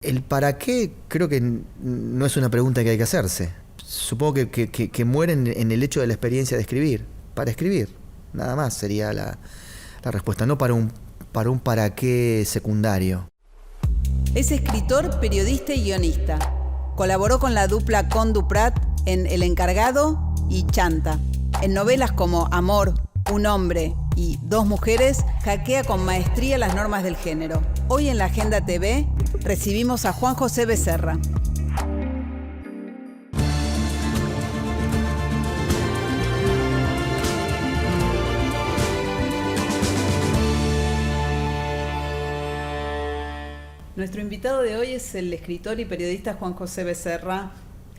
El para qué creo que no es una pregunta que hay que hacerse. Supongo que muere en el hecho de la experiencia de escribir. Para escribir, nada más sería la respuesta, no para qué secundario. Es escritor, periodista y guionista. Colaboró con la dupla Con-Duprat en El Encargado y Chanta. En novelas como Amor, Un hombre y Dos mujeres, hackea con maestría las normas del género. Hoy en la Agenda TV recibimos a Juan José Becerra. Nuestro invitado de hoy es el escritor y periodista Juan José Becerra,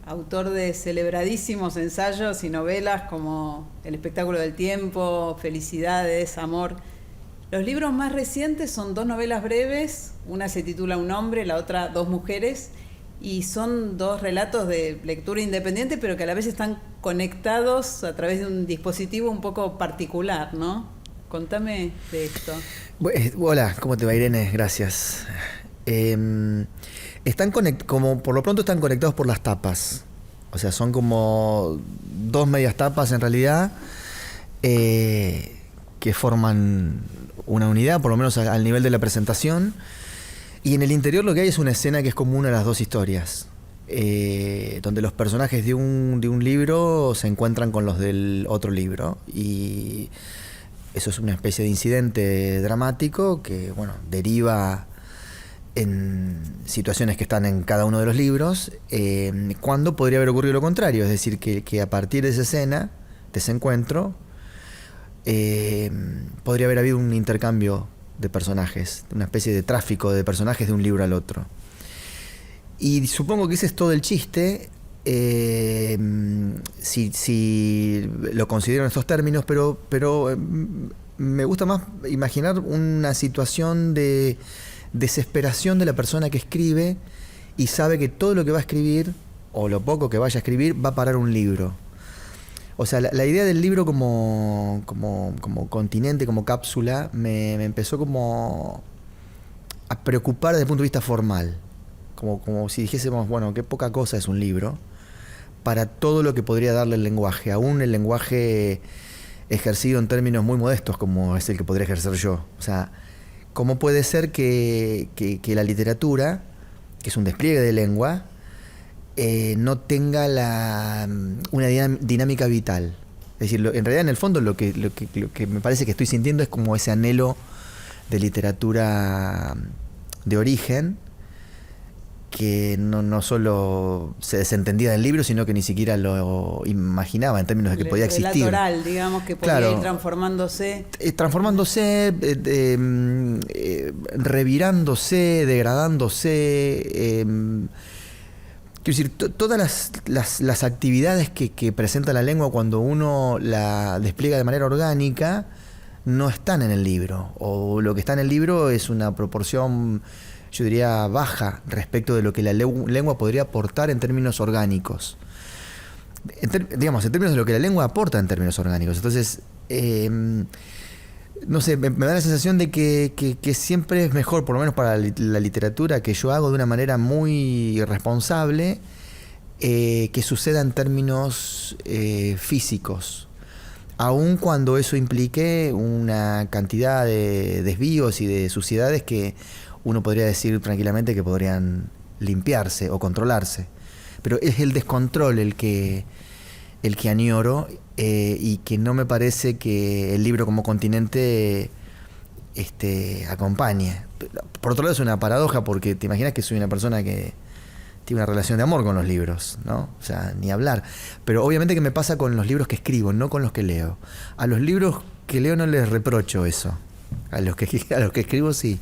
autor de celebradísimos ensayos y novelas como El espectáculo del tiempo, Felicidades, Amor. Los libros más recientes son dos novelas breves, una se titula Un hombre, la otra Dos mujeres, y son dos relatos de lectura independiente, pero que a la vez están conectados a través de un dispositivo un poco particular, ¿no? Contame de esto. Hola, ¿cómo te va, Irene? Gracias. Como por lo pronto están conectados por las tapas. O sea, son como dos medias tapas en realidad, que forman una unidad, por lo menos al nivel de la presentación. Y en el interior lo que hay es una escena que es común a las dos historias, donde los personajes de un libro se encuentran con los del otro libro. Y eso es una especie de incidente dramático que, bueno, deriva en situaciones que están en cada uno de los libros, cuando podría haber ocurrido lo contrario, es decir, que a partir de esa escena, de ese encuentro, podría haber habido un intercambio de personajes, una especie de tráfico de personajes de un libro al otro. Y supongo que ese es todo el chiste, si lo considero en estos términos, pero me gusta más imaginar una situación de desesperación de la persona que escribe y sabe que todo lo que va a escribir, o lo poco que vaya a escribir, va a parar un libro. O sea, la idea del libro como continente, como cápsula, me empezó como a preocupar desde el punto de vista formal. Como si dijésemos, bueno, qué poca cosa es un libro para todo lo que podría darle el lenguaje, aún el lenguaje ejercido en términos muy modestos como es el que podría ejercer yo. O sea, ¿cómo puede ser que la literatura, que es un despliegue de lengua, no tenga una dinámica vital? Es decir, en realidad, en el fondo, lo que me parece que estoy sintiendo es como ese anhelo de literatura de origen, que no solo se desentendía del libro, sino que ni siquiera lo imaginaba en términos de que podía existir. El relato oral, digamos, que podía ir transformándose. Revirándose, degradándose. Quiero decir, todas las actividades que presenta la lengua cuando uno la despliega de manera orgánica no están en el libro. O lo que está en el libro es una proporción, yo diría, baja respecto de lo que la lengua podría aportar en términos orgánicos. En términos de lo que la lengua aporta en términos orgánicos. Entonces, no sé, me da la sensación de que siempre es mejor, por lo menos para la literatura que yo hago de una manera muy responsable, que suceda en términos físicos. Aun cuando eso implique una cantidad de desvíos y de suciedades que uno podría decir tranquilamente que podrían limpiarse o controlarse. Pero es el descontrol el que añoro, y que no me parece que el libro como continente acompañe. Por otro lado, es una paradoja, porque te imaginas que soy una persona que tiene una relación de amor con los libros, ¿no? O sea, ni hablar. Pero obviamente que me pasa con los libros que escribo, no con los que leo. A los libros que leo no les reprocho eso. A los que escribo sí.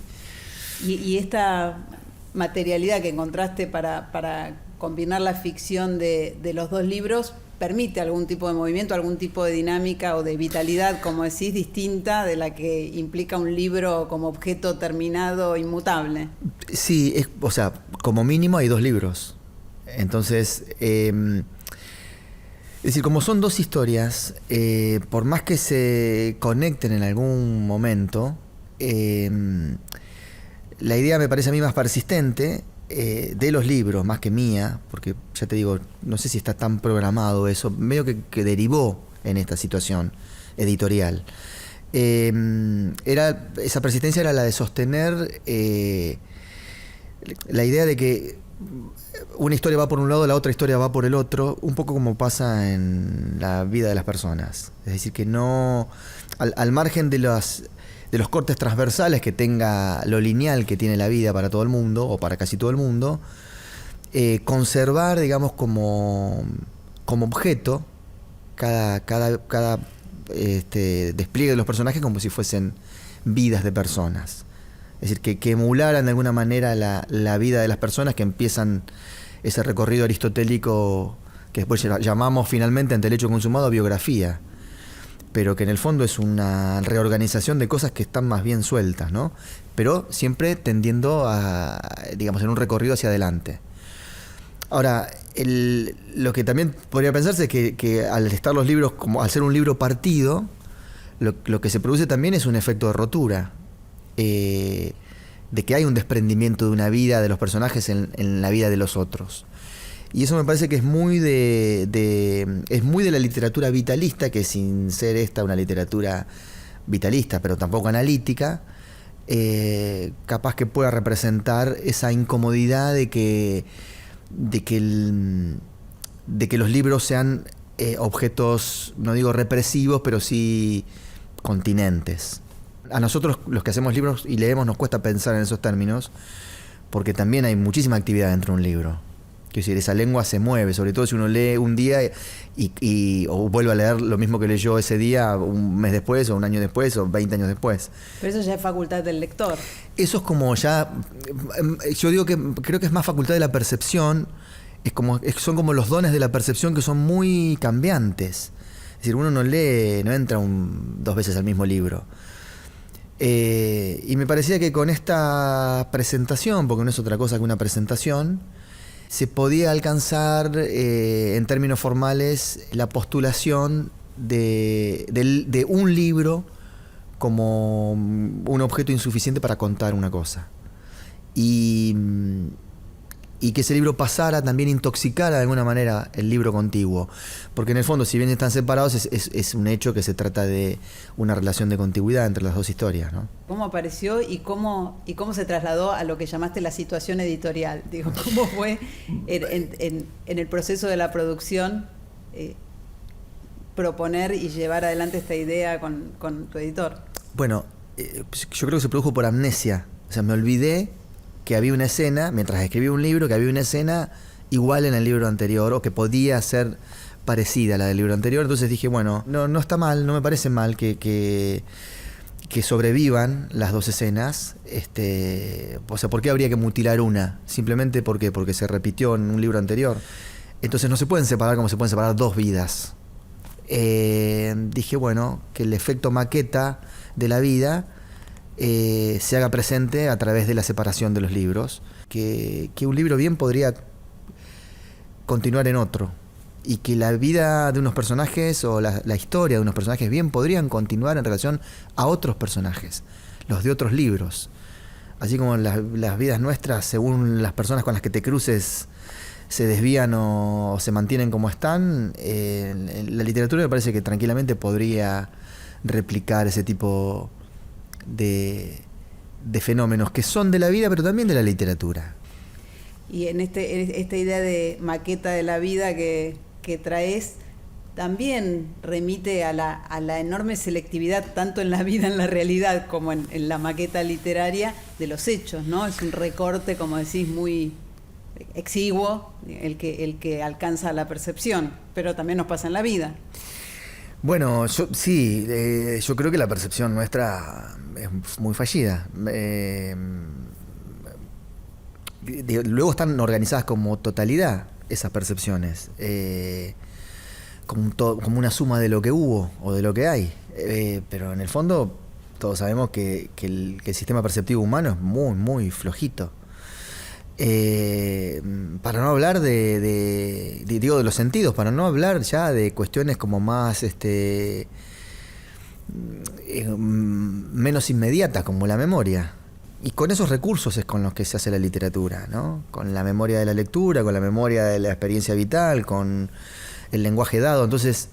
Y esta materialidad que encontraste para combinar la ficción de los dos libros permite algún tipo de movimiento, algún tipo de dinámica o de vitalidad, como decís, distinta de la que implica un libro como objeto terminado, inmutable. Sí, o sea, como mínimo hay dos libros. Entonces, es decir, como son dos historias, por más que se conecten en algún momento, la idea me parece a mí más persistente, de los libros, más que mía, porque ya te digo, no sé si está tan programado eso, medio que derivó en esta situación editorial. Esa persistencia era la de sostener la idea de que una historia va por un lado, la otra historia va por el otro, un poco como pasa en la vida de las personas. Es decir, que no, al margen de los cortes transversales que tenga lo lineal que tiene la vida para todo el mundo, o para casi todo el mundo, conservar, digamos, como objeto cada despliegue de los personajes como si fuesen vidas de personas. Es decir, que emularan de alguna manera la vida de las personas, que empiezan ese recorrido aristotélico que después llamamos finalmente ante el hecho consumado biografía, pero que en el fondo es una reorganización de cosas que están más bien sueltas, ¿no? Pero siempre tendiendo a, digamos, en un recorrido hacia adelante. Ahora, lo que también podría pensarse es que al estar los libros, como al ser un libro partido, lo que se produce también es un efecto de rotura, de que hay un desprendimiento de una vida de los personajes en la vida de los otros. Y eso me parece que es muy de la literatura vitalista, que sin ser esta una literatura vitalista, pero tampoco analítica, capaz que pueda representar esa incomodidad de que los libros sean objetos, no digo represivos, pero sí continentes. A nosotros, los que hacemos libros y leemos, nos cuesta pensar en esos términos, porque también hay muchísima actividad dentro de un libro. Quiero decir, esa lengua se mueve, sobre todo si uno lee un día o vuelve a leer lo mismo que leyó ese día un mes después, o un año después, o 20 años después. Pero eso ya es facultad del lector. Eso es como ya, yo digo que creo que es más facultad de la percepción, son como los dones de la percepción, que son muy cambiantes. Es decir, uno no entra dos veces al mismo libro. Y me parecía que con esta presentación, porque no es otra cosa que una presentación, se podía alcanzar en términos formales la postulación de un libro como un objeto insuficiente para contar una cosa. Y que ese libro pasara, también intoxicara de alguna manera el libro contiguo. Porque en el fondo, si bien están separados, es un hecho que se trata de una relación de contigüidad entre las dos historias, ¿no? ¿Cómo apareció y cómo se trasladó a lo que llamaste la situación editorial? Digo, ¿cómo fue en el proceso de la producción proponer y llevar adelante esta idea con tu editor? Bueno, yo creo que se produjo por amnesia. O sea, me olvidé que había una escena, mientras escribía un libro, que había una escena igual en el libro anterior, o que podía ser parecida a la del libro anterior. Entonces dije, bueno, no está mal, no me parece mal que sobrevivan las dos escenas. O sea, ¿por qué habría que mutilar una? Simplemente porque se repitió en un libro anterior. Entonces no se pueden separar como se pueden separar dos vidas. Dije, bueno, que el efecto maqueta de la vida se haga presente a través de la separación de los libros, que un libro bien podría continuar en otro, y que la vida de unos personajes o la historia de unos personajes bien podrían continuar en relación a otros personajes, los de otros libros. Así como las vidas nuestras, según las personas con las que te cruces, se desvían o se mantienen como están, la literatura me parece que tranquilamente podría replicar ese tipo de fenómenos que son de la vida, pero también de la literatura. Y en esta idea de maqueta de la vida que traes, también remite a la enorme selectividad, tanto en la vida, en la realidad, como en la maqueta literaria, de los hechos, ¿no? Es un recorte, como decís, muy exiguo, el que alcanza la percepción, pero también nos pasa en la vida. Bueno, yo creo que la percepción nuestra es muy fallida. Luego están organizadas como totalidad esas percepciones, como una suma de lo que hubo o de lo que hay. Pero en el fondo todos sabemos que el sistema perceptivo humano es muy, muy flojito. Para no hablar de los sentidos, para no hablar ya de cuestiones como más menos inmediatas, como la memoria. y con esos recursos es con los que se hace la literatura, ¿no? Con la memoria de la lectura, con la memoria de la experiencia vital, con el lenguaje dado. Entonces,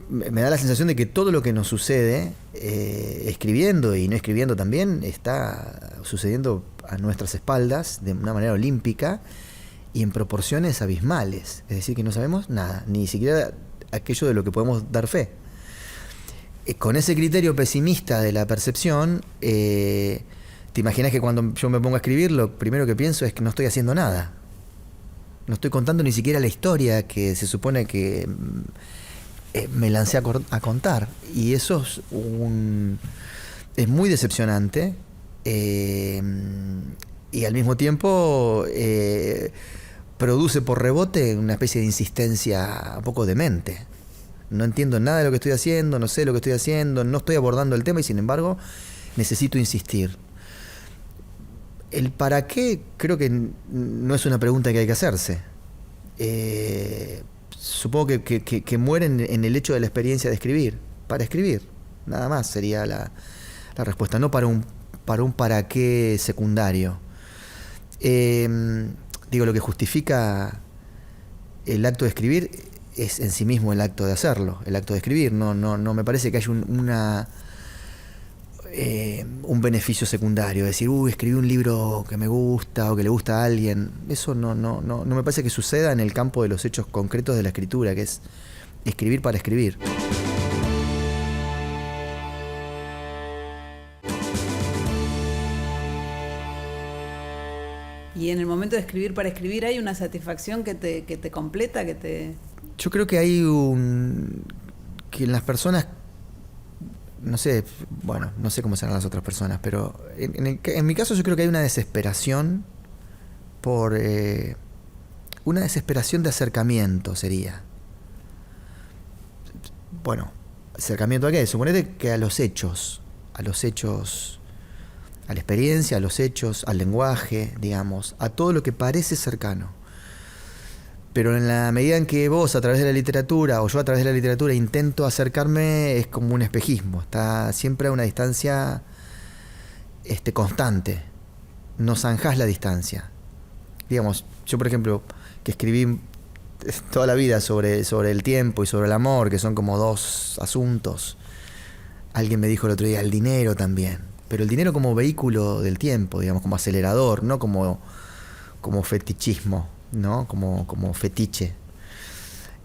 me da la sensación de que todo lo que nos sucede, escribiendo y no escribiendo también, está sucediendo a nuestras espaldas de una manera olímpica y en proporciones abismales. Es decir, que no sabemos nada, ni siquiera aquello de lo que podemos dar fe. Con ese criterio pesimista de la percepción, te imaginas que cuando yo me pongo a escribir, lo primero que pienso es que no estoy haciendo nada. No estoy contando ni siquiera la historia que se supone que me lancé a contar. Y eso es muy decepcionante. Y al mismo tiempo produce por rebote una especie de insistencia un poco demente. No entiendo nada de lo que estoy haciendo, no sé lo que estoy haciendo, no estoy abordando el tema y sin embargo necesito insistir. El para qué creo que no es una pregunta que hay que hacerse. Supongo que mueren en el hecho de la experiencia de escribir. Para escribir, nada más sería la respuesta, no para un para qué secundario. Digo, lo que justifica el acto de escribir es en sí mismo el acto de hacerlo, el acto de escribir. No me parece que haya un beneficio secundario, decir, escribí un libro que me gusta o que le gusta a alguien. Eso no me parece que suceda en el campo de los hechos concretos de la escritura, que es escribir para escribir. Y en el momento de escribir para escribir, ¿hay una satisfacción que te completa, que te...? Yo creo que hay que en las personas, no sé cómo serán las otras personas, pero en mi caso yo creo que hay una desesperación por una desesperación de acercamiento sería. Bueno, ¿acercamiento a qué? Suponete que a los hechos, a la experiencia, a los hechos, al lenguaje, digamos, a todo lo que parece cercano. Pero en la medida en que vos a través de la literatura o yo a través de la literatura intento acercarme, es como un espejismo, está siempre a una distancia constante, no zanjás la distancia. Digamos, yo por ejemplo, que escribí toda la vida sobre el tiempo y sobre el amor, que son como dos asuntos, alguien me dijo el otro día, el dinero también, pero el dinero como vehículo del tiempo, digamos, como acelerador, no como fetichismo, ¿no? Como fetiche.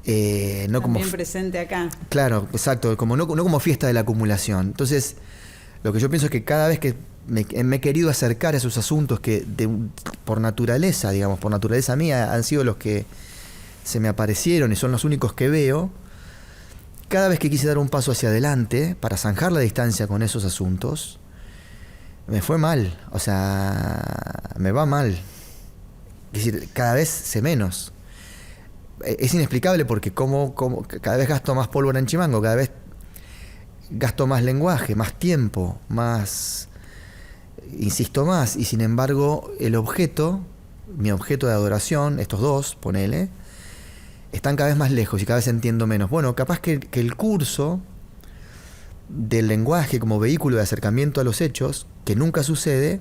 No también como presente acá. Claro, exacto, no como fiesta de la acumulación. Entonces, lo que yo pienso es que cada vez que me he querido acercar a esos asuntos que por naturaleza mía, han sido los que se me aparecieron y son los únicos que veo, cada vez que quise dar un paso hacia adelante para zanjar la distancia con esos asuntos, me fue mal, o sea, me va mal. Es decir, cada vez sé menos. Es inexplicable porque como cada vez gasto más pólvora en Chimango, cada vez gasto más lenguaje, más tiempo, insisto más, y sin embargo mi objeto de adoración, estos dos, ponele, están cada vez más lejos y cada vez entiendo menos. Bueno, capaz que el curso del lenguaje como vehículo de acercamiento a los hechos, que nunca sucede,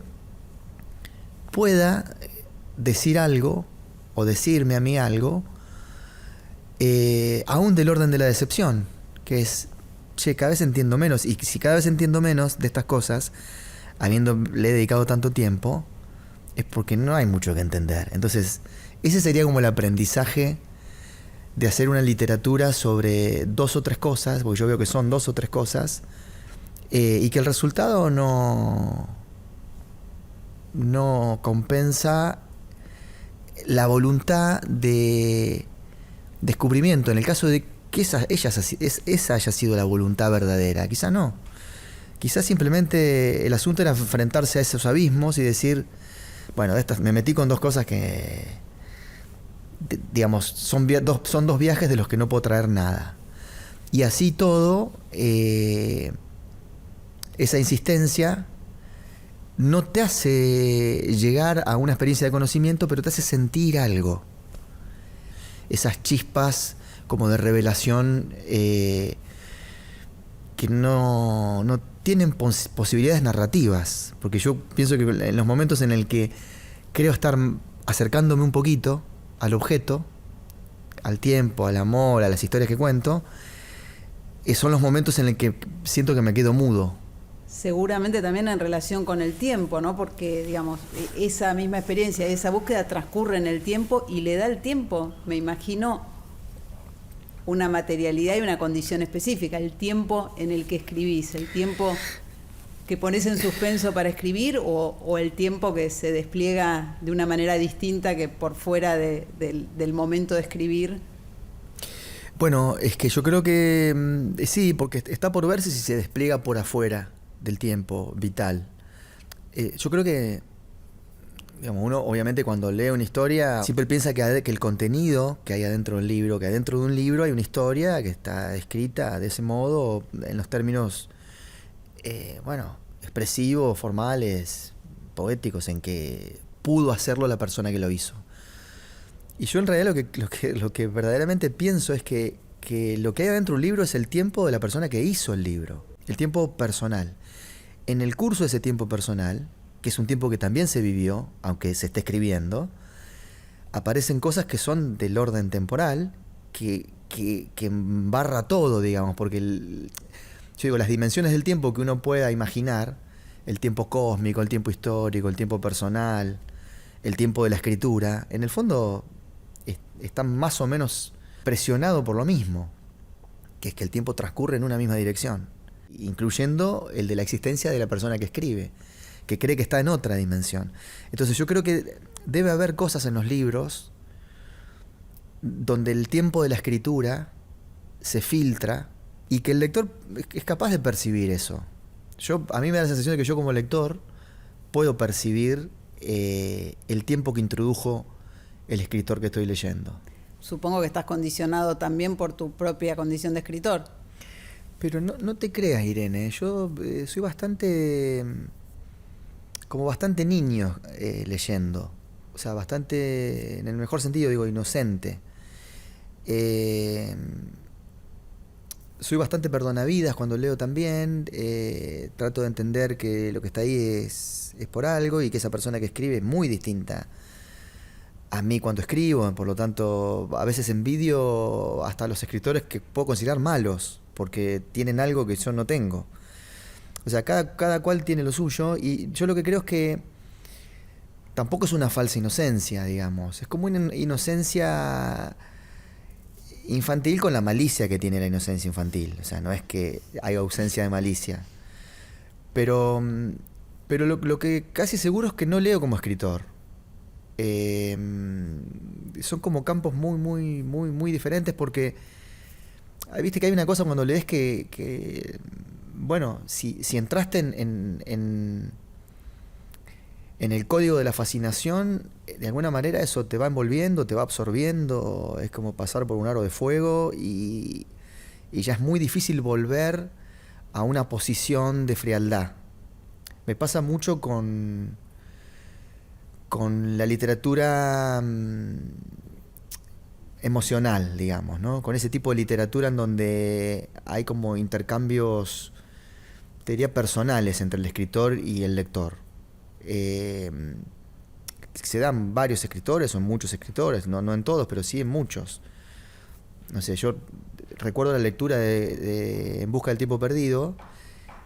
pueda decir algo o decirme a mí algo aún del orden de la decepción, que es, cada vez entiendo menos, y si cada vez entiendo menos de estas cosas, habiéndole dedicado tanto tiempo, es porque no hay mucho que entender. Entonces, ese sería como el aprendizaje de hacer una literatura sobre 2 o 3 cosas, porque yo veo que son 2 o 3 cosas, y que el resultado no compensa la voluntad de descubrimiento, en el caso de que esa haya sido la voluntad verdadera. Quizá no. Quizás simplemente el asunto era enfrentarse a esos abismos y decir, bueno, me metí con 2 cosas que, digamos, son 2 viajes de los que no puedo traer nada. Y así todo, esa insistencia no te hace llegar a una experiencia de conocimiento, pero te hace sentir algo. Esas chispas como de revelación que que no tienen posibilidades narrativas, porque yo pienso que en los momentos en el que creo estar acercándome un poquito al objeto, al tiempo, al amor, a las historias que cuento, son los momentos en el que siento que me quedo mudo. Seguramente también en relación con el tiempo, ¿no? Porque, digamos, esa misma experiencia, esa búsqueda transcurre en el tiempo y le da al tiempo, me imagino, una materialidad y una condición específica, el tiempo en el que escribís, el tiempo que pones en suspenso para escribir o el tiempo que se despliega de una manera distinta que por fuera del momento de escribir. Bueno, es que yo creo que sí, porque está por verse si se despliega por afuera del tiempo vital. Yo creo que, digamos, uno obviamente cuando lee una historia siempre piensa que el contenido que hay adentro del libro, que adentro de un libro hay una historia que está escrita de ese modo, en los términos, expresivos, formales, poéticos, en que pudo hacerlo la persona que lo hizo. Y yo en realidad lo que verdaderamente pienso es que lo que hay adentro de un libro es el tiempo de la persona que hizo el libro, el tiempo personal. En el curso de ese tiempo personal, que es un tiempo que también se vivió, aunque se esté escribiendo, aparecen cosas que son del orden temporal, que embarra todo, digamos, porque yo digo, las dimensiones del tiempo que uno pueda imaginar, el tiempo cósmico, el tiempo histórico, el tiempo personal, el tiempo de la escritura, en el fondo están más o menos presionados por lo mismo, que es que el tiempo transcurre en una misma dirección, incluyendo el de la existencia de la persona que escribe, que cree que está en otra dimensión. Entonces yo creo que debe haber cosas en los libros donde el tiempo de la escritura se filtra y que el lector es capaz de percibir eso. A mí me da la sensación de que yo como lector puedo percibir el tiempo que introdujo el escritor que estoy leyendo. Supongo que estás condicionado también por tu propia condición de escritor. Pero no te creas, Irene, yo soy bastante niño leyendo. O sea, bastante, en el mejor sentido digo, inocente. Soy bastante perdonavidas cuando leo también. Trato de entender que lo que está ahí es por algo y que esa persona que escribe es muy distinta a mí cuando escribo. Por lo tanto, a veces envidio hasta a los escritores que puedo considerar malos porque tienen algo que yo no tengo. O sea, cada cual tiene lo suyo y yo lo que creo es que tampoco es una falsa inocencia, digamos. Es como una inocencia infantil con la malicia que tiene la inocencia infantil. O sea, no es que hay ausencia de malicia. Pero lo que casi seguro es que no leo como escritor. Son como campos muy diferentes porque viste que hay una cosa cuando lees que bueno, si entraste en el código de la fascinación, de alguna manera eso te va envolviendo, te va absorbiendo, es como pasar por un aro de fuego y ya es muy difícil volver a una posición de frialdad. Me pasa mucho con la literatura emocional, digamos, ¿no? Con ese tipo de literatura en donde hay como intercambios, te diría, personales entre el escritor y el lector. Se dan varios escritores o muchos escritores, no en todos, pero sí en muchos. No sé, yo recuerdo la lectura de En busca del tiempo perdido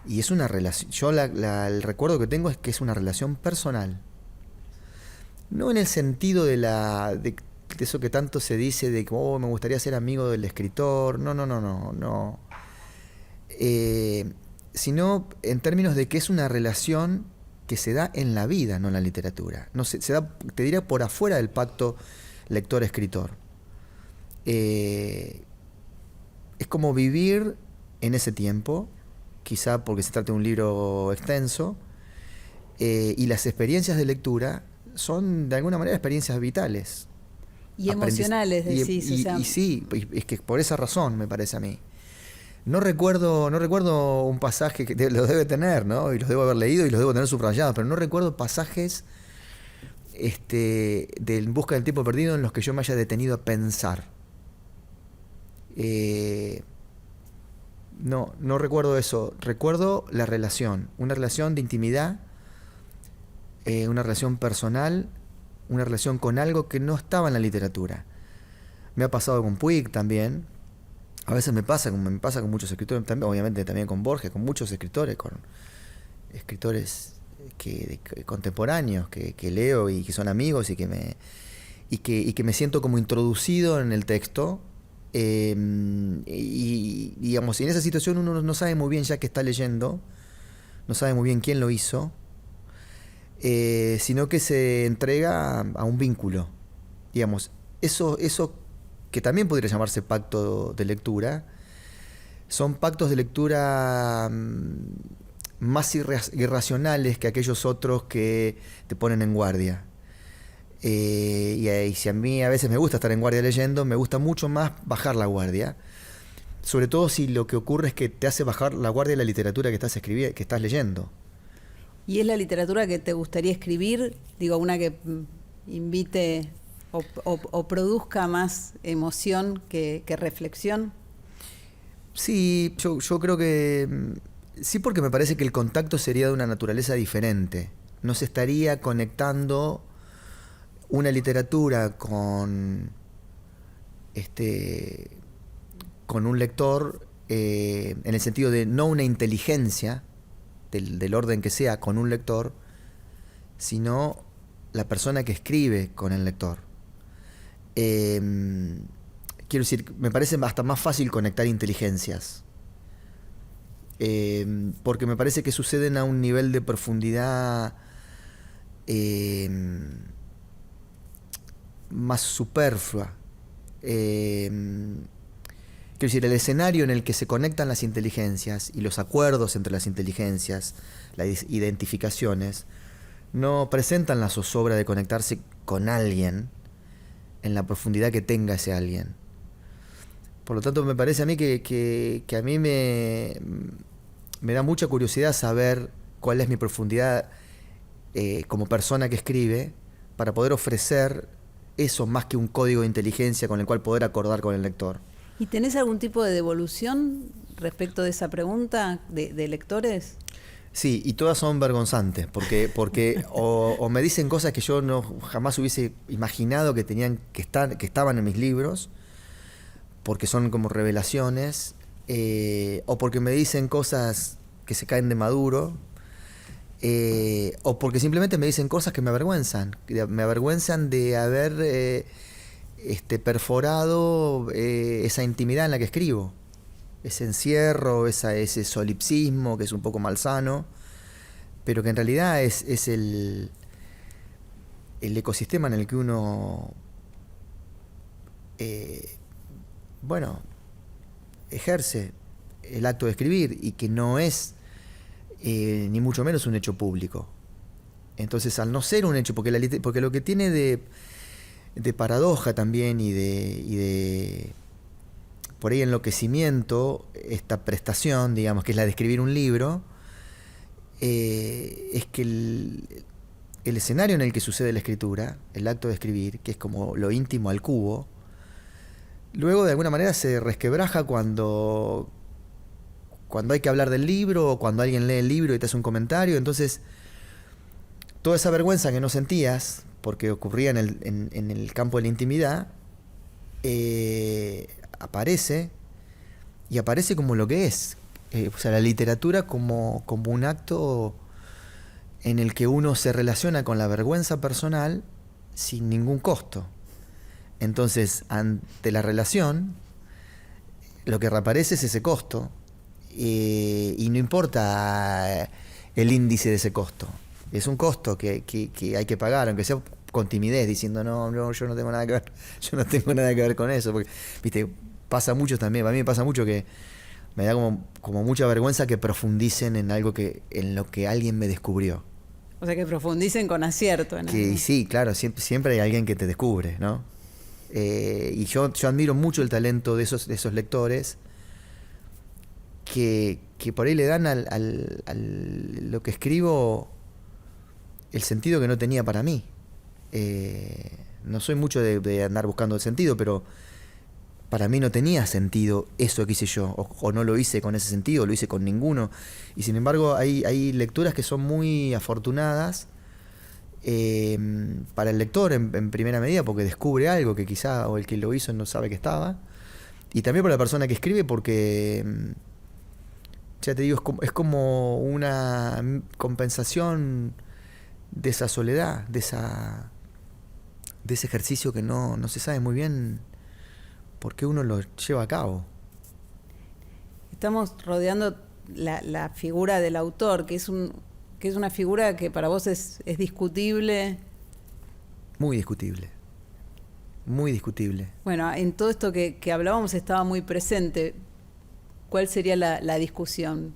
y es una relación, el recuerdo que tengo es que es una relación personal. No en el sentido de eso que tanto se dice de que me gustaría ser amigo del escritor, no. Sino en términos de que es una relación que se da en la vida, no en la literatura. No se da, te diría, por afuera del pacto lector-escritor. Es como vivir en ese tiempo, quizá porque se trata de un libro extenso, y las experiencias de lectura son de alguna manera experiencias vitales. Y emocionales, decís. Y sí, es que por esa razón me parece a mí. No recuerdo un pasaje que los debe tener, ¿no? Y los debo haber leído y los debo tener subrayados, pero no recuerdo pasajes de En busca del tiempo perdido en los que yo me haya detenido a pensar. no recuerdo eso. Recuerdo la relación, una relación de intimidad, una relación personal, una relación con algo que no estaba en la literatura. Me ha pasado con Puig también. A veces me pasa con muchos escritores, también, obviamente también con Borges, con muchos escritores, con escritores contemporáneos que leo y que son amigos y que me siento como introducido en el texto. Y digamos, en esa situación uno no sabe muy bien, ya que está leyendo, no sabe muy bien quién lo hizo, sino que se entrega a un vínculo. Digamos, eso que también podría llamarse pacto de lectura, son pactos de lectura más irracionales que aquellos otros que te ponen en guardia. Y si a mí a veces me gusta estar en guardia leyendo, me gusta mucho más bajar la guardia. Sobre todo si lo que ocurre es que te hace bajar la guardia de la literatura que estás escribiendo, que estás leyendo. ¿Y es la literatura que te gustaría escribir? Digo, una que invite o produzca más emoción que reflexión. Sí, yo creo que sí, porque me parece que el contacto sería de una naturaleza diferente. No se estaría conectando una literatura con un lector, en el sentido de no una inteligencia del orden que sea con un lector, sino la persona que escribe con el lector. Quiero decir, me parece hasta más fácil conectar inteligencias, porque me parece que suceden a un nivel de profundidad más superflua. Quiero decir, el escenario en el que se conectan las inteligencias y los acuerdos entre las inteligencias, las identificaciones, no presentan la zozobra de conectarse con alguien en la profundidad que tenga ese alguien. Por lo tanto, me parece a mí que a mí me da mucha curiosidad saber cuál es mi profundidad como persona que escribe, para poder ofrecer eso más que un código de inteligencia con el cual poder acordar con el lector. ¿Y tenés algún tipo de devolución respecto de esa pregunta de lectores? Sí, y todas son vergonzantes, porque o me dicen cosas que yo jamás hubiese imaginado que estaban en mis libros, porque son como revelaciones, o porque me dicen cosas que se caen de maduro, o porque simplemente me dicen cosas que me avergüenzan de haber perforado esa intimidad en la que escribo, ese encierro, ese solipsismo que es un poco malsano, pero que en realidad es el ecosistema en el que uno ejerce el acto de escribir, y que no es ni mucho menos un hecho público. Entonces, al no ser un hecho, porque lo que tiene de paradoja también y de por ahí enloquecimiento, esta prestación, digamos, que es la de escribir un libro, es que el escenario en el que sucede la escritura, el acto de escribir, que es como lo íntimo al cubo, luego de alguna manera se resquebraja cuando hay que hablar del libro, o cuando alguien lee el libro y te hace un comentario. Entonces, toda esa vergüenza que no sentías, porque ocurría en el campo de la intimidad, aparece, y aparece como lo que es. O sea, la literatura como un acto en el que uno se relaciona con la vergüenza personal sin ningún costo. Entonces, ante la relación, lo que reaparece es ese costo, y no importa el índice de ese costo. Es un costo que hay que pagar, aunque sea con timidez, diciendo no, yo no tengo nada que ver, yo no tengo nada que ver con eso, porque, viste, pasa mucho también, para mí me pasa mucho que me da como mucha vergüenza que profundicen en lo que alguien me descubrió. O sea, que profundicen con acierto, ¿no? Que sí, claro, siempre hay alguien que te descubre, ¿no? Y yo admiro mucho el talento de esos lectores que por ahí le dan al lo que escribo el sentido que no tenía para mí. No soy mucho de andar buscando el sentido, pero para mí no tenía sentido eso que hice yo, o no lo hice con ese sentido, o lo hice con ninguno. Y sin embargo hay lecturas que son muy afortunadas para el lector en primera medida, porque descubre algo que quizá o el que lo hizo no sabe que estaba. Y también para la persona que escribe, porque ya te digo, es como una compensación de esa soledad, de ese ejercicio que no se sabe muy bien por qué uno lo lleva a cabo. Estamos rodeando la figura del autor, que es una figura que para vos es discutible. Muy discutible. Muy discutible. Bueno, en todo esto que hablábamos estaba muy presente. ¿Cuál sería la discusión?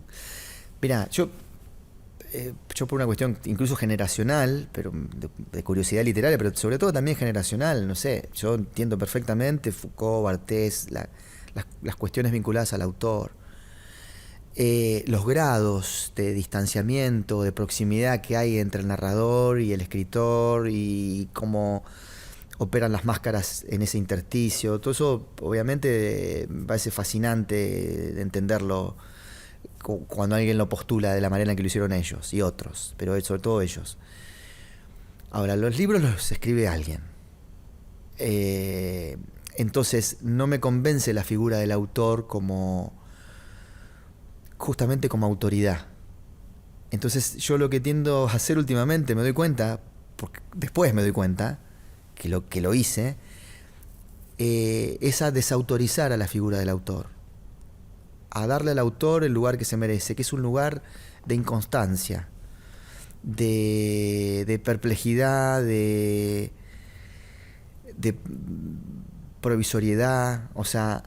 Mirá, yo por una cuestión incluso generacional, pero de curiosidad literaria, pero sobre todo también generacional, no sé, yo entiendo perfectamente Foucault, Barthes, las cuestiones vinculadas al autor, los grados de distanciamiento, de proximidad que hay entre el narrador y el escritor, y cómo operan las máscaras en ese intersticio. Todo eso obviamente me parece fascinante de entenderlo cuando alguien lo postula de la manera en que lo hicieron ellos y otros, pero sobre todo ellos. Ahora, los libros los escribe alguien. Entonces no me convence la figura del autor justamente como autoridad. Entonces yo lo que tiendo a hacer últimamente, me doy cuenta, porque después me doy cuenta que lo hice, es a desautorizar a la figura del autor, a darle al autor el lugar que se merece, que es un lugar de inconstancia, de perplejidad, de provisoriedad. O sea,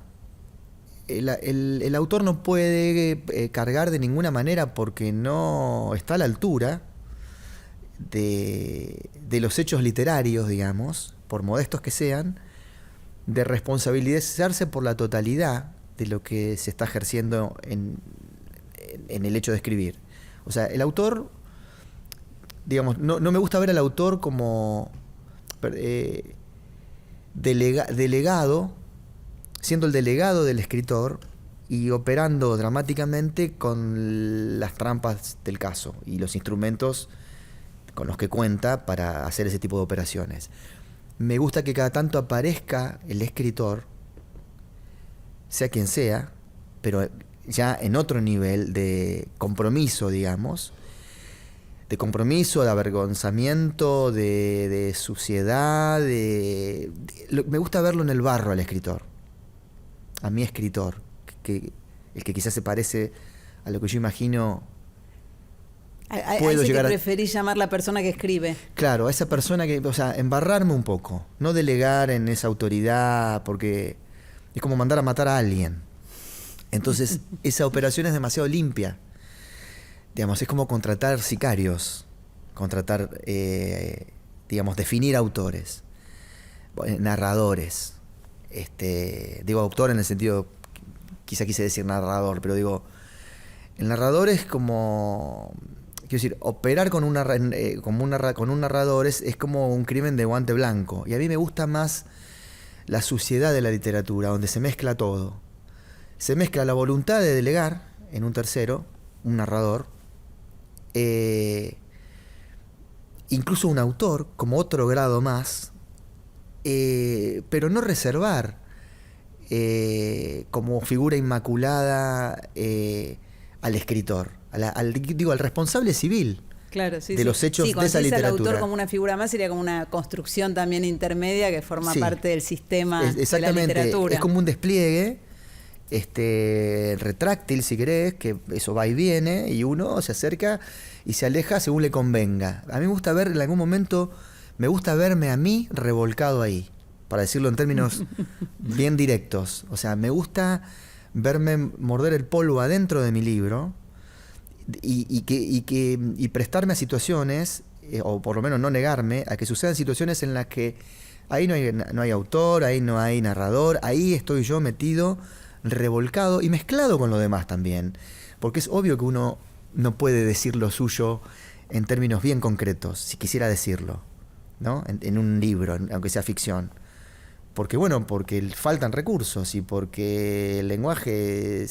el autor no puede cargar de ninguna manera, porque no está a la altura de los hechos literarios, digamos, por modestos que sean, de responsabilizarse por la totalidad de lo que se está ejerciendo en el hecho de escribir. O sea, el autor, digamos, no me gusta ver al autor como delegado, siendo el delegado del escritor y operando dramáticamente con las trampas del caso y los instrumentos con los que cuenta para hacer ese tipo de operaciones. Me gusta que cada tanto aparezca el escritor, sea quien sea, pero ya en otro nivel de compromiso, digamos, de compromiso, de avergonzamiento, de suciedad, me gusta verlo en el barro al escritor, a mi escritor, el que quizás se parece a lo que yo imagino. Puedo llegar a preferís llamar la persona que escribe. Claro, a esa persona que, o sea, embarrarme un poco, no delegar en esa autoridad, porque es como mandar a matar a alguien. Entonces, esa operación es demasiado limpia. Digamos, es como contratar sicarios, digamos, definir autores, narradores. Digo autor en el sentido, quizá quise decir narrador, pero digo, el narrador es como, quiero decir, operar con un narrador es como un crimen de guante blanco. Y a mí me gusta más la suciedad de la literatura, donde se mezcla todo. Se mezcla la voluntad de delegar en un tercero, un narrador, incluso un autor, como otro grado más, pero no reservar como figura inmaculada al escritor, al responsable civil. Claro, sí, de los hechos de esa literatura. El autor como una figura más sería como una construcción también intermedia que forma parte del sistema de la literatura. Es como un despliegue retráctil, si querés, que eso va y viene, y uno se acerca y se aleja según le convenga. A mí me gusta ver, en algún momento, me gusta verme a mí revolcado ahí, para decirlo en términos bien directos. O sea, me gusta verme morder el polvo adentro de mi libro y prestarme a situaciones, o por lo menos no negarme a que sucedan situaciones en las que ahí no hay autor, ahí no hay narrador, ahí estoy yo metido, revolcado y mezclado con lo demás también, porque es obvio que uno no puede decir lo suyo en términos bien concretos, si quisiera decirlo, ¿no? En un libro, aunque sea ficción. porque faltan recursos y porque el lenguaje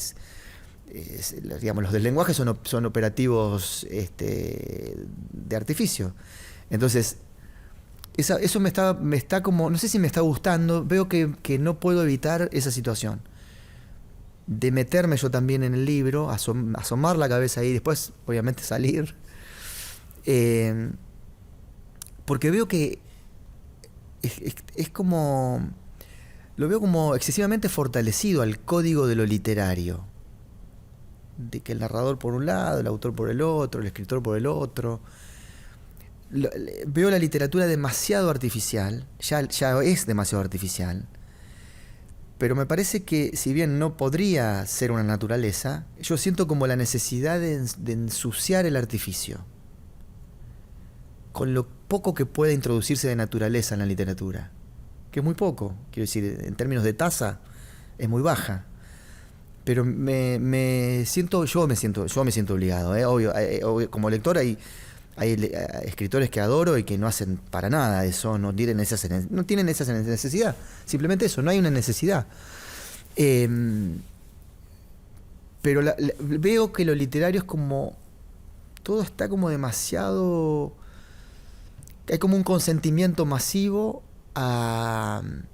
digamos, los del lenguaje son operativos de artificio. Entonces, eso me está como, no sé si me está gustando, veo que no puedo evitar esa situación. De meterme yo también en el libro, asomar la cabeza ahí, después obviamente salir. Porque veo que es como, lo veo como excesivamente fortalecido al código de lo literario. De que el narrador por un lado, el autor por el otro, el escritor por el otro. Veo la literatura demasiado artificial, ya es demasiado artificial. Pero me parece que, si bien no podría ser una naturaleza, yo siento como la necesidad de ensuciar el artificio. Con lo poco que puede introducirse de naturaleza en la literatura. Que es muy poco, quiero decir, en términos de tasa, es muy baja. Pero yo me siento obligado, obvio, como lector hay escritores que adoro y que no hacen para nada eso, no tienen esa necesidad, simplemente eso, no hay una necesidad. Pero veo que lo literario es como, todo está como demasiado, hay como un consentimiento masivo al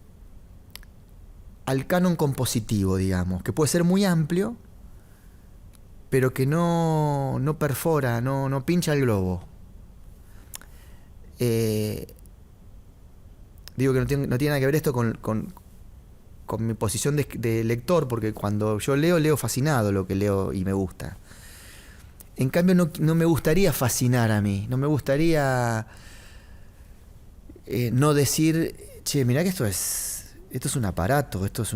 canon compositivo, digamos, que puede ser muy amplio, pero que no perfora, no pincha el globo. Digo que no tiene nada que ver esto con mi posición de lector, porque cuando yo leo fascinado lo que leo y me gusta. En cambio, no me gustaría fascinar a mí, no me gustaría no decir, che, mirá que esto es un aparato, es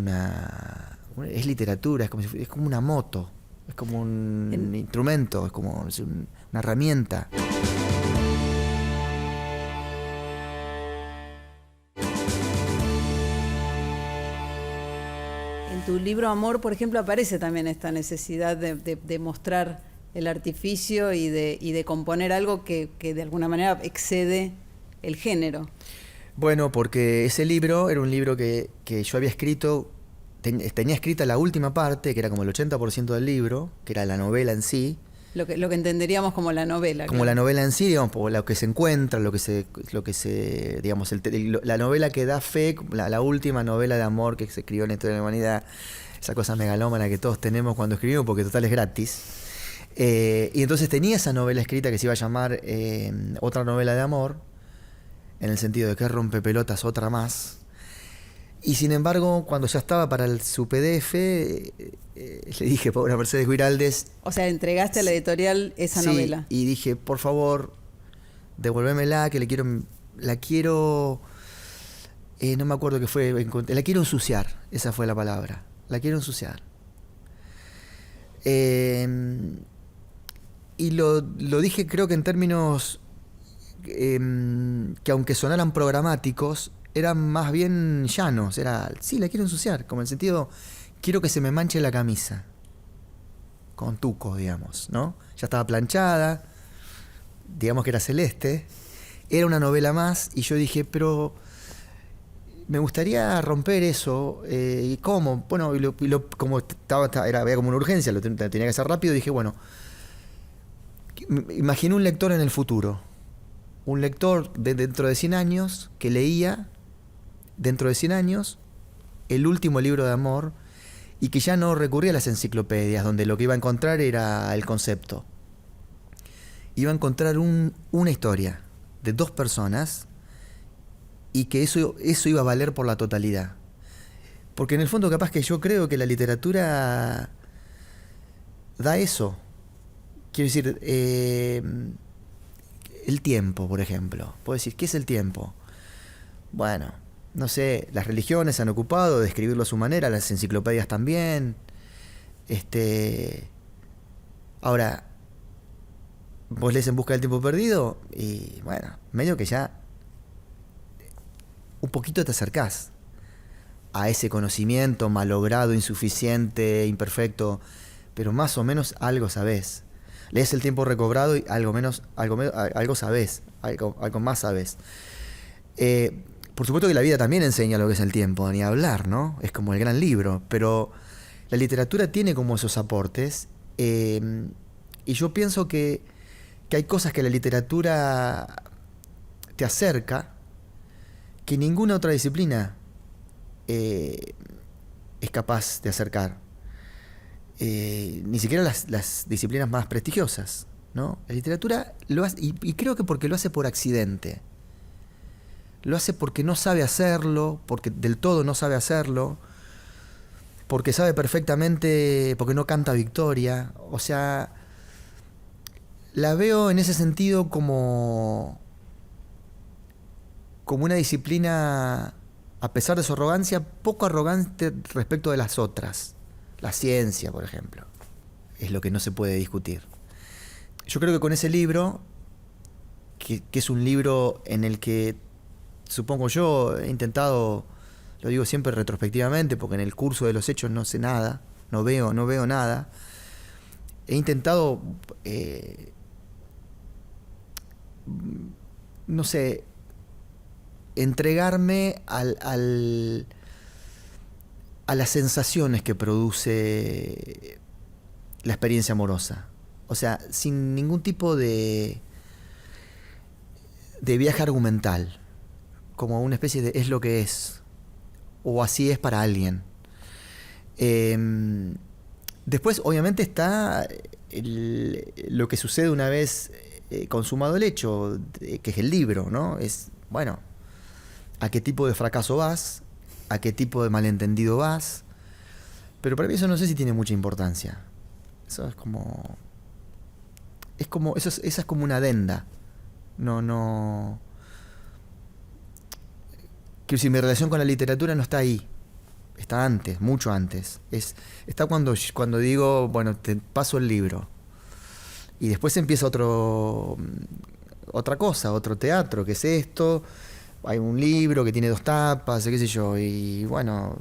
literatura, es como una moto, es como un instrumento, es como una herramienta. En tu libro Amor, por ejemplo, aparece también esta necesidad de mostrar el artificio y de componer algo que de alguna manera excede el género. Bueno, porque ese libro era un libro que yo había escrito, tenía escrita la última parte, que era como el 80% del libro, que era la novela en sí. Lo que entenderíamos como la novela. Como claro. la novela en sí, digamos, por lo que se encuentra, digamos, la novela que da fe, la última novela de amor que se escribió en la historia de la humanidad, esa cosa megalómana que todos tenemos cuando escribimos, porque total es gratis. Y entonces tenía esa novela escrita que se iba a llamar Otra novela de amor, en el sentido de que rompe pelotas otra más. Y sin embargo, cuando ya estaba para su PDF, le dije, pobre a Mercedes Guiraldes. O sea, entregaste a la editorial esa novela. Y dije, por favor, devuélvemela, que la quiero, no me acuerdo qué fue, la quiero ensuciar, esa fue la palabra, la quiero ensuciar. Y lo dije, creo que en términos que aunque sonaran programáticos, eran más bien llanos. Sí, la quiero ensuciar, como en el sentido, quiero que se me manche la camisa. Con tuco, digamos, ¿no? Ya estaba planchada, digamos que era celeste. Era una novela más, y yo dije, pero me gustaría romper eso. ¿Y cómo? Bueno, como había como una urgencia, lo tenía que hacer rápido, dije, bueno, imaginé un lector en el futuro. Un lector dentro de 100 años que leía dentro de 100 años el último libro de amor y que ya no recurría a las enciclopedias donde lo que iba a encontrar era el concepto. Iba a encontrar una historia de dos personas y que eso iba a valer por la totalidad. Porque en el fondo capaz que yo creo que la literatura da eso. Quiero decir, el tiempo, por ejemplo. Puedo decir, ¿qué es el tiempo? Bueno, no sé, las religiones se han ocupado de escribirlo a su manera, las enciclopedias también. Ahora, vos lees En busca del tiempo perdido y, bueno, medio que ya un poquito te acercás a ese conocimiento malogrado, insuficiente, imperfecto, pero más o menos algo sabés. Lees El tiempo recobrado y algo sabés, algo más sabés. Por supuesto que la vida también enseña lo que es el tiempo, ni hablar, ¿no? Es como el gran libro, pero la literatura tiene como esos aportes, y yo pienso que hay cosas que la literatura te acerca que ninguna otra disciplina es capaz de acercar. Ni siquiera las disciplinas más prestigiosas, ¿no? La literatura lo hace, y creo que porque lo hace por accidente. Lo hace porque no sabe hacerlo, porque del todo no sabe hacerlo, porque sabe perfectamente, porque no canta victoria. O sea, la veo en ese sentido como una disciplina, a pesar de su arrogancia, poco arrogante respecto de las otras. La ciencia, por ejemplo, es lo que no se puede discutir. Yo creo que con ese libro, que es un libro en el que, supongo yo, he intentado, lo digo siempre retrospectivamente, porque en el curso de los hechos no sé nada, no veo nada, he intentado, no sé, entregarme a las sensaciones que produce la experiencia amorosa. O sea, sin ningún tipo de viaje argumental, como una especie de es lo que es, o así es para alguien. Después, obviamente, está lo que sucede una vez consumado el hecho, que es el libro, ¿no? Es, bueno, a qué tipo de fracaso vas, a qué tipo de malentendido vas, pero para mí eso no sé si tiene mucha importancia. Eso es como... esa es como una adenda. No... Que si mi relación con la literatura no está ahí, está antes, mucho antes. Está cuando digo, bueno, te paso el libro. Y después empieza otra cosa, otro teatro, que es esto. Hay un libro que tiene 2 tapas, qué sé yo, y bueno...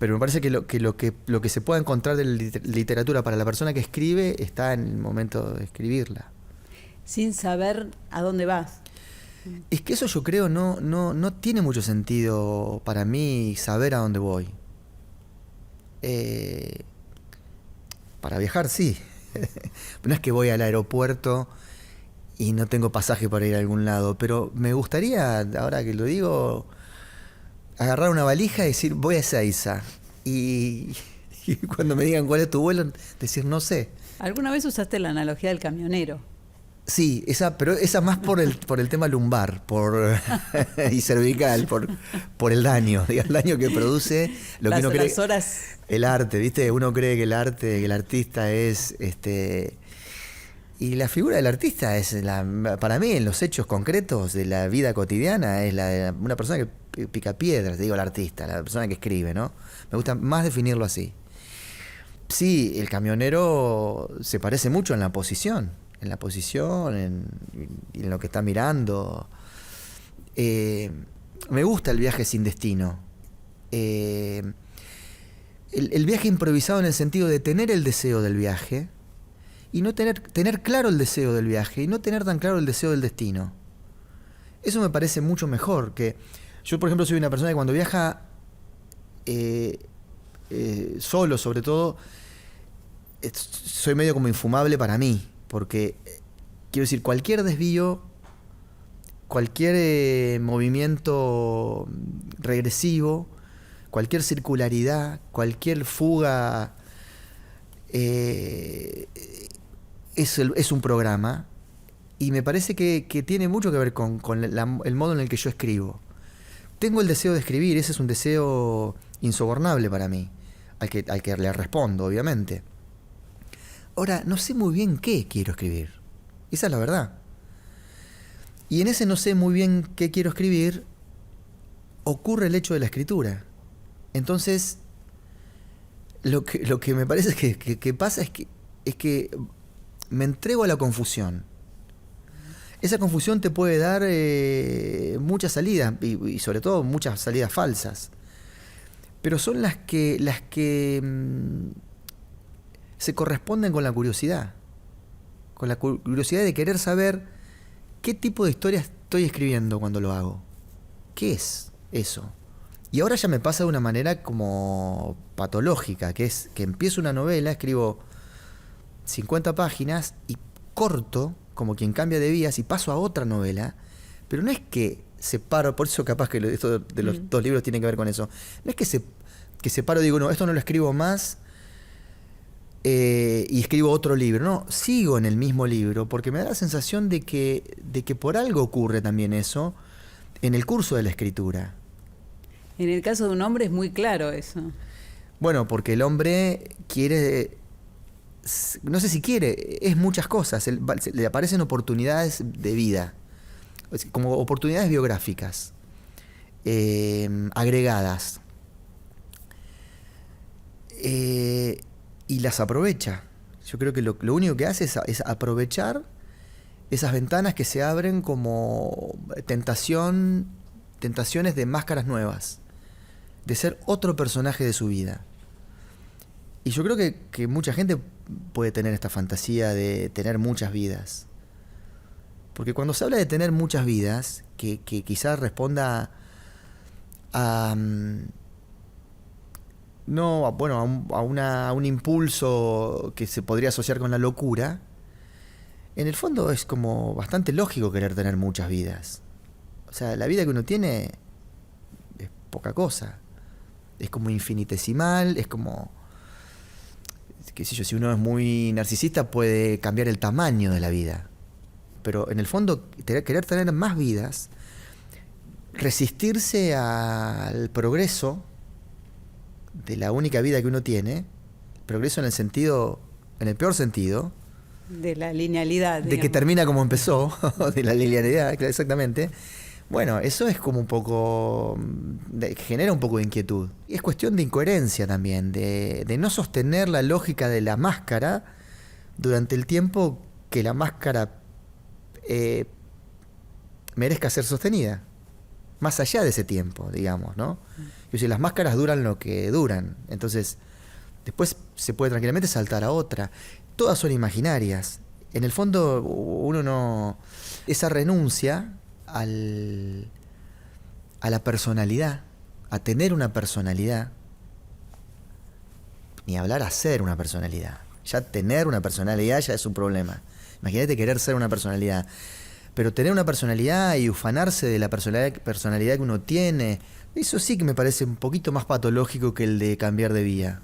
Pero me parece que lo que se pueda encontrar de literatura para la persona que escribe está en el momento de escribirla. Sin saber a dónde vas. Es que eso yo creo no tiene mucho sentido para mí, saber a dónde voy. Para viajar sí. No es que voy al aeropuerto y no tengo pasaje para ir a algún lado, pero me gustaría, ahora que lo digo, agarrar una valija y decir voy a Ezeiza. Y cuando me digan cuál es tu vuelo, decir no sé. ¿Alguna vez usaste la analogía del camionero? Sí, pero esa más por el tema lumbar y cervical, por el daño, el daño que produce lo que uno cree. Las horas. El arte, ¿viste? Uno cree que el artista es y la figura del artista es para mí, en los hechos concretos de la vida cotidiana, es la de una persona que pica piedras, te digo el artista, la persona que escribe, ¿no? Me gusta más definirlo así. Sí, el camionero se parece mucho en la posición, en lo que está mirando. Me gusta el viaje sin destino. El viaje improvisado en el sentido de tener el deseo del viaje y no tener claro el deseo del viaje y no tener tan claro el deseo del destino. Eso me parece mucho mejor. Que yo, por ejemplo, soy una persona que cuando viaja solo, sobre todo, soy medio como infumable para mí, porque quiero decir, cualquier desvío, cualquier movimiento regresivo, cualquier circularidad, cualquier fuga es un programa, y me parece que tiene mucho que ver con el modo en el que yo escribo. Tengo el deseo de escribir, ese es un deseo insobornable para mí, al que le respondo, obviamente. Ahora, no sé muy bien qué quiero escribir. Esa es la verdad. Y en ese no sé muy bien qué quiero escribir, ocurre el hecho de la escritura. Entonces, lo que me parece que pasa es que me entrego a la confusión. Esa confusión te puede dar muchas salidas, y sobre todo muchas salidas falsas. Pero son las que se corresponden con la curiosidad de querer saber qué tipo de historias estoy escribiendo cuando lo hago? ¿Qué es eso? Y ahora ya me pasa de una manera como patológica, que es que empiezo una novela, escribo 50 páginas y corto, como quien cambia de vías, y paso a otra novela, pero no es que separo, por eso capaz que esto de los dos libros tiene que ver con eso, no es que separo y digo, no, esto no lo escribo más y escribo otro libro, no, sigo en el mismo libro, porque me da la sensación de que por algo ocurre también eso en el curso de la escritura. En el caso de un hombre es muy claro eso. Bueno, porque el hombre quiere, no sé si quiere, es muchas cosas, le aparecen oportunidades de vida, como oportunidades biográficas, agregadas, y las aprovecha. Yo creo que lo único que hace es aprovechar esas ventanas que se abren como tentaciones de máscaras nuevas, de ser otro personaje de su vida. Y yo creo que mucha gente puede tener esta fantasía de tener muchas vidas. Porque cuando se habla de tener muchas vidas, que quizás responda a un impulso que se podría asociar con la locura, en el fondo es como bastante lógico querer tener muchas vidas. O sea, la vida que uno tiene es poca cosa. Es como infinitesimal, es como, qué sé yo, si uno es muy narcisista puede cambiar el tamaño de la vida. Pero en el fondo, querer tener más vidas, resistirse al progreso de la única vida que uno tiene, progreso en el peor sentido, de la linealidad, de que termina como empezó, de la linealidad, exactamente. Bueno, eso es como un poco, genera un poco de inquietud. Y es cuestión de incoherencia también, de no sostener la lógica de la máscara durante el tiempo que la máscara merezca ser sostenida. Más allá de ese tiempo, digamos, ¿no? Es decir, las máscaras duran lo que duran. Entonces, después se puede tranquilamente saltar a otra. Todas son imaginarias. En el fondo, uno no... Esa renuncia a la personalidad, a tener una personalidad, ni hablar a ser una personalidad. Ya tener una personalidad ya es un problema. Imagínate querer ser una personalidad. Pero tener una personalidad y ufanarse de la personalidad que uno tiene, eso sí que me parece un poquito más patológico que el de cambiar de vía.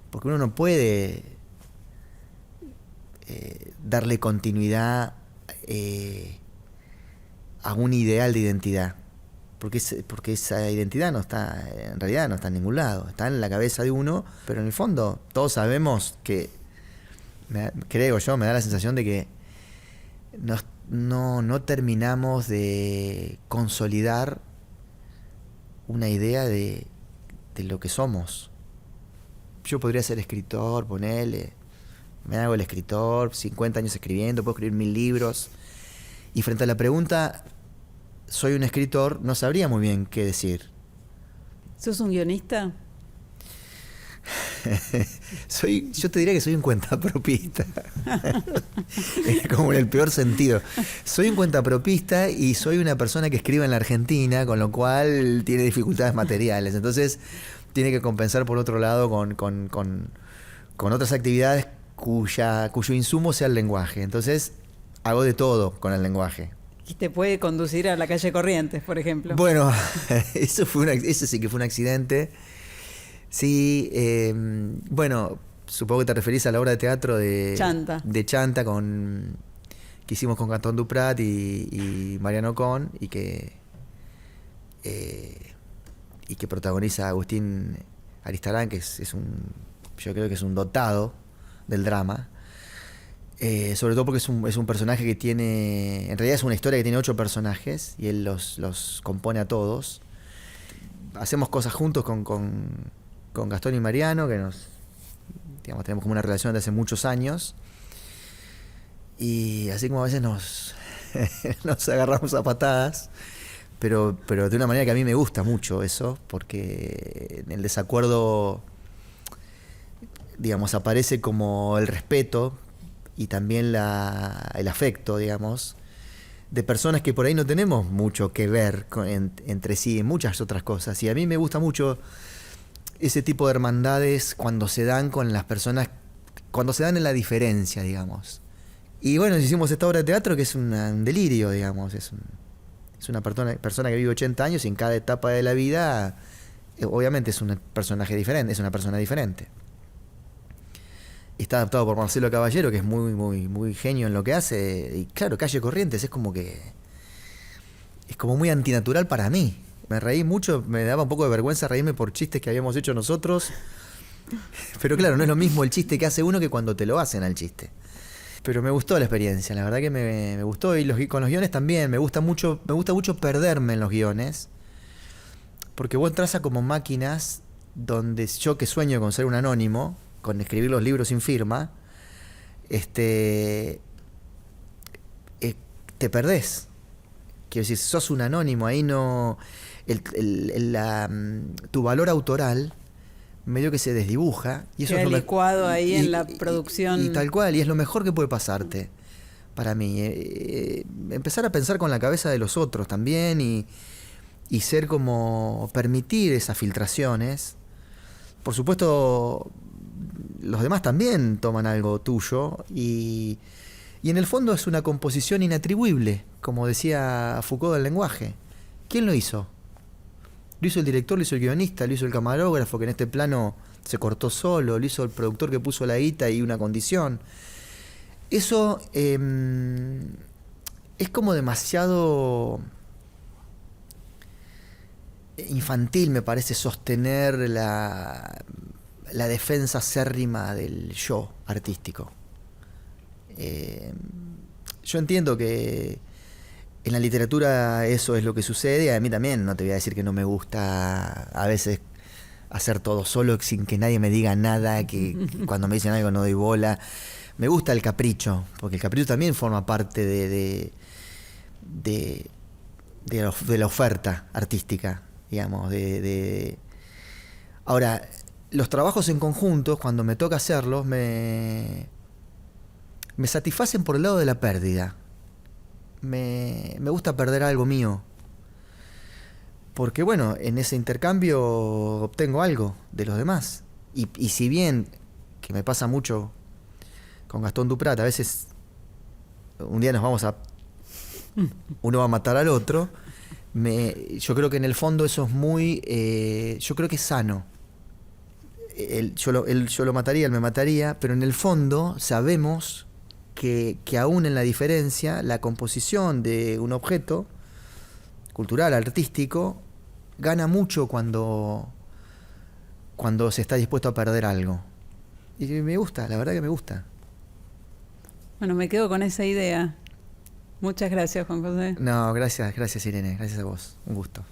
Porque uno no puede darle continuidad a un ideal de identidad. Porque esa identidad en realidad no está en ningún lado. Está en la cabeza de uno, pero en el fondo todos sabemos que, creo yo, me da la sensación de que no terminamos de consolidar una idea de lo que somos. Yo podría ser escritor, ponele, me hago el escritor, 50 años escribiendo, puedo escribir 1000 libros, y frente a la pregunta, ¿soy un escritor?, no sabría muy bien qué decir. ¿Sos un guionista? Yo te diría que soy un cuentapropista. Como en el peor sentido. Soy un cuentapropista y soy una persona que escribe en la Argentina, con lo cual tiene dificultades materiales. Entonces tiene que compensar por otro lado con otras actividades cuyo insumo sea el lenguaje. Entonces hago de todo con el lenguaje. Y te puede conducir a la calle Corrientes, por ejemplo. Bueno, eso sí que fue un accidente. Sí, bueno, supongo que te referís a la obra de teatro de Chanta, que hicimos con Gastón Duprat y Mariano Con, y que protagoniza Agustín Aristarán, que yo creo que es un dotado del drama, sobre todo porque es un personaje que tiene, en realidad es una historia que tiene 8 personajes y él los compone a todos. Hacemos cosas juntos con Gastón y Mariano, que tenemos como una relación de hace muchos años, y así como a veces nos agarramos a patadas, pero de una manera que a mí me gusta mucho eso, porque en el desacuerdo, digamos, aparece como el respeto y también el afecto, digamos, de personas que por ahí no tenemos mucho que ver entre sí en muchas otras cosas. Y a mí me gusta mucho ese tipo de hermandades cuando se dan con las personas, cuando se dan en la diferencia, digamos. Y bueno, hicimos esta obra de teatro que es un delirio, digamos. Es una persona que vive 80 años y en cada etapa de la vida, obviamente es un personaje diferente, es una persona diferente. Está adaptado por Marcelo Caballero, que es muy, muy, muy genio en lo que hace. Y claro, Calle Corrientes es como muy antinatural para mí. Me reí mucho, me daba un poco de vergüenza reírme por chistes que habíamos hecho nosotros. Pero claro, no es lo mismo el chiste que hace uno que cuando te lo hacen al chiste. Pero me gustó la experiencia, la verdad que me gustó. Y con los guiones también, me gusta mucho perderme en los guiones. Porque vos entras a como máquinas donde yo, que sueño con ser un anónimo, con escribir los libros sin firma, te perdés. Quiero decir, sos un anónimo, ahí no... tu valor autoral medio que se desdibuja. Y eso queda es lo licuado ahí en la producción. Y tal cual, y es lo mejor que puede pasarte para mí. Empezar a pensar con la cabeza de los otros también y ser como... permitir esas filtraciones. Por supuesto, los demás también toman algo tuyo y en el fondo es una composición inatribuible, como decía Foucault del lenguaje. ¿Quién lo hizo? Lo hizo el director, lo hizo el guionista, lo hizo el camarógrafo, que en este plano se cortó solo, lo hizo el productor que puso la guita y una condición. Eso es como demasiado infantil, me parece, sostener la defensa acérrima del yo artístico. Yo entiendo que en la literatura eso es lo que sucede. A mí también, no te voy a decir que no me gusta a veces hacer todo solo sin que nadie me diga nada, que cuando me dicen algo no doy bola. Me gusta el capricho, porque el capricho también forma parte de la oferta artística, digamos. Ahora, los trabajos en conjunto, cuando me toca hacerlos, me satisfacen por el lado de la pérdida. Me gusta perder algo mío. Porque bueno, en ese intercambio obtengo algo de los demás. Y si bien, que me pasa mucho con Gastón Duprat, a veces un día uno va a matar al otro, yo creo que en el fondo eso es muy... yo creo que es sano. Yo lo mataría, él me mataría, pero en el fondo sabemos que aún en la diferencia, la composición de un objeto cultural, artístico, gana mucho cuando se está dispuesto a perder algo. Y me gusta, la verdad que me gusta. Bueno, me quedo con esa idea. Muchas gracias, Juan José. No, gracias Irene, gracias a vos. Un gusto.